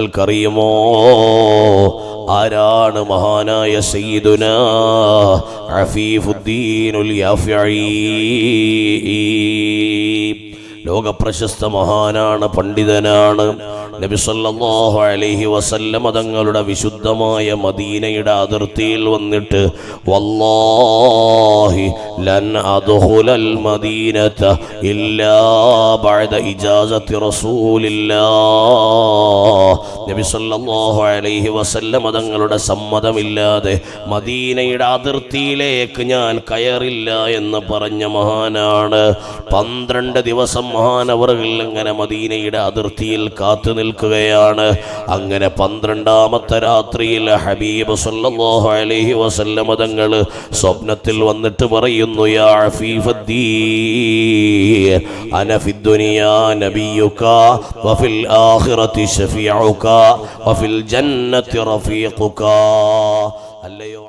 ിയമോ ആരാണ് മഹാനായ സയ്യിദുനാ അഫീഫുദ്ദീനുൽ യാഫിഈ? ലോകപ്രശസ്ത മഹാനാണ്, പണ്ഡിതനാണ്. നബി സല്ലല്ലാഹു അലൈഹി വസല്ലം തങ്ങളുടെ വിശുദ്ധമായ മദീനയുടെ അതിർത്തിയിൽ വന്നിട്ട് വല്ലാഹി ലൻ അദ്ഖുലൽ മദീനത ഇല്ലാ ബഅദ ഇജാസത്തി റസൂലില്ലാഹ്. നബി സല്ലല്ലാഹു അലൈഹി വസല്ലം തങ്ങളുടെ സമ്മതമില്ലാതെ മദീനയുടെ അതിർത്തിയിലേക്ക് ഞാൻ കയറില്ല എന്ന് പറഞ്ഞ മഹാനാണ്. 12 ദിവസം മഹാനവറുകൾ ഇങ്ങനെ മദീനയുടെ അതിർത്തിയിൽ കാത്തു നിൽക്കുകയാണ്. അങ്ങനെ 12ാമത്തെ രാത്രിയിൽ ഹബീബ് സല്ലല്ലാഹു അലൈഹി വസല്ലം തങ്ങൾ സ്വപ്നത്തിൽ വന്നിട്ട് പറയുന്നു, യാ അഫീഫദ്ദീൻ അന ഫിദ്ദുനിയാ നബിയുക വഫിൽ ആഖിറതി ശഫീഉക വഫിൽ ജന്നതി റഫീഖുക. അല്ലയോ